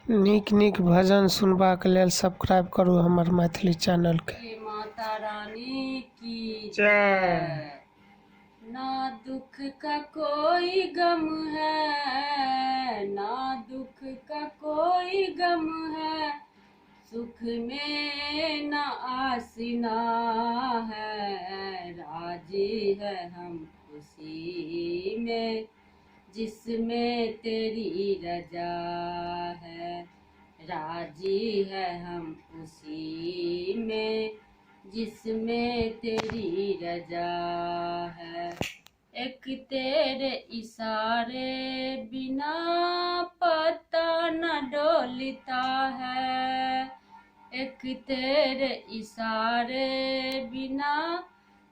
नीक नीक भजन सुनबाक लेल सब्सक्राइब करू हमर मैथिली चैनल के। हे माता रानी की जय। जय। ना दुख का कोई गम है, ना दुख का कोई गम है, सुख में ना आसीना है। राजी है हम खुशी में, जिसमें तेरी रजा है। राजी है हम उसी में, जिसमें तेरी रजा है। एक तेरे इशारे बिना पत्ता न डोलता है, एक तेरे इशारे बिना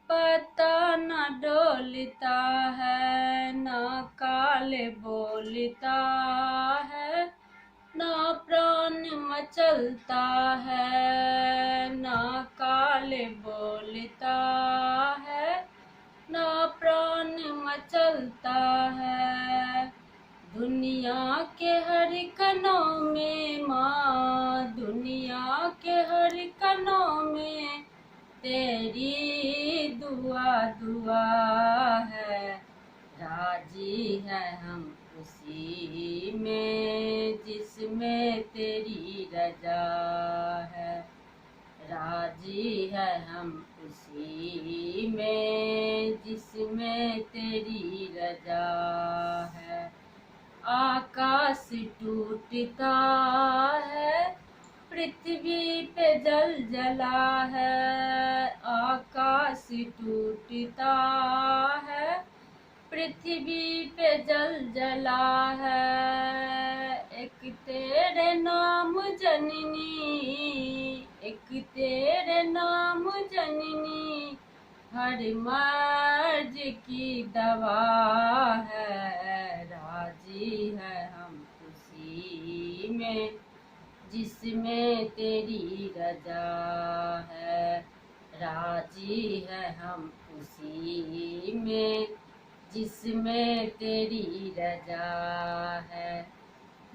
पत्ता न डोलता है। ना काले बोलता है, ना प्राण मचलता है। ना काले बोलता है, ना प्राण मचलता है। दुनिया के हर कणों में माँ, दुनिया के हर कणों में तेरी दुआ दुआ है। राजी है हम उसी में, जिसमें तेरी रजा है। राजी है हम उसी में, जिसमें तेरी रजा है। आकाश टूटता है, पृथ्वी पे जल जला है। आकाश टूटता है, पृथ्वी पे जल जला है। एक तेरे नाम जननी, एक तेरे नाम जननी, हर मर्ज की दवा है। राजी है हम खुशी में, जिसमें तेरी रजा है। राजी है हम उसी में, जिसमें तेरी रजा है।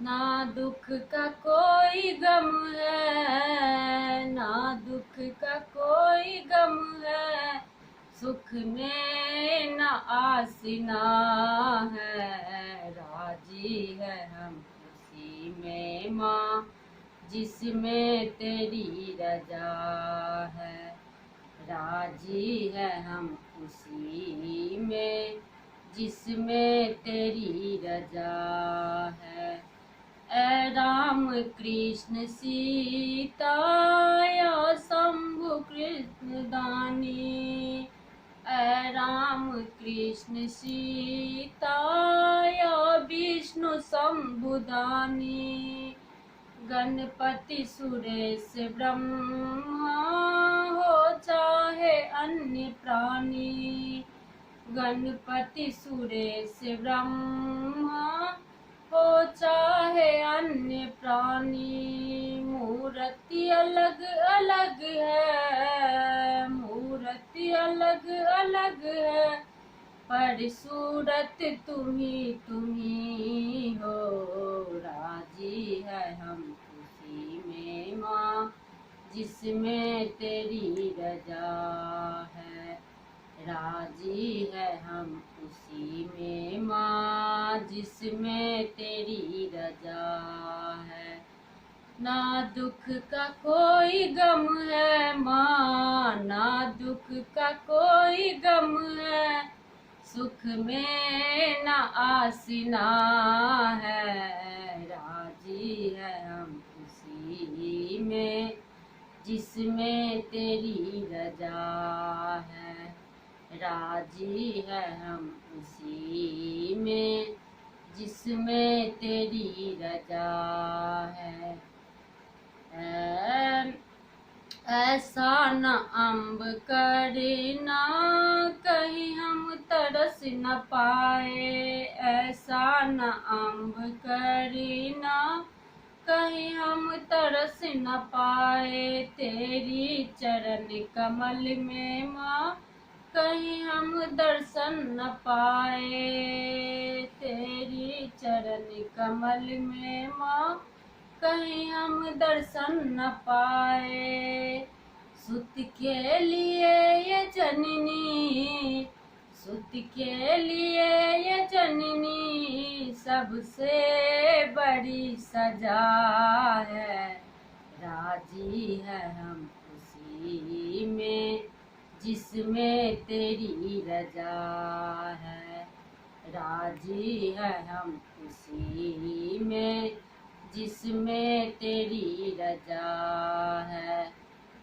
ना दुख का कोई गम है, ना दुख का कोई गम है, सुख में न आसीना है। राजी है हम खुशी में माँ, जिसमें तेरी रजा है। राजी है हम खुशी में, जिसमें तेरी रजा है। ऐ राम कृष्ण सीता या शंभु कृष्ण दानी, ऐ राम कृष्ण सीता या विष्णु शंभुदानी। गणपति सुरेश ब्रह्मा हो चाहे अन्य प्राणी, गणपति सुरेश ब्रह्मा हो चाहे अन्य प्राणी। मूर्ति अलग अलग है, मूर्ति अलग अलग है, पर सूरत तुम्ही हो। राजी है हम खुशी में माँ, जिसमें तेरी रजा है। राजी है हम उसी में माँ, जिसमें तेरी रजा है। ना दुख का कोई गम है माँ, ना दुख का कोई गम है, सुख में न आसीना है। राजी है हम उसी में, जिसमें तेरी रजा है। राजी है हम उसी में, जिसमें तेरी रजा है। ऐसा न अम्ब करे ना कहीं हम तरस न पाए, ऐसा न अम्ब करे ना कहीं हम तरस न पाए। तेरी चरण कमल में माँ कहीं हम दर्शन न पाए। तेरी चरण कमल में माँ कहीं हम दर्शन न पाए। सुत के लिए ये जननी, सुत के लिए ये जननी सबसे बड़ी सजा है। राजी है हम उसी में जिसमें तेरी रजा है। राजी है हम उसी में जिसमें तेरी रजा है।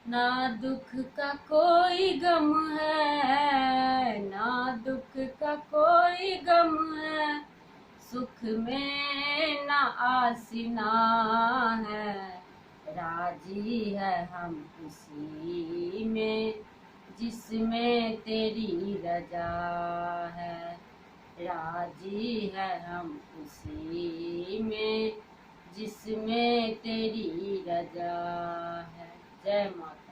ना दुख का कोई गम है, ना दुख का कोई गम है, सुख में ना आसीना है। राजी है हम उसी में जिसमें तेरी रजा है। राजी है हम उसी में जिसमें तेरी रजा है। जय माता।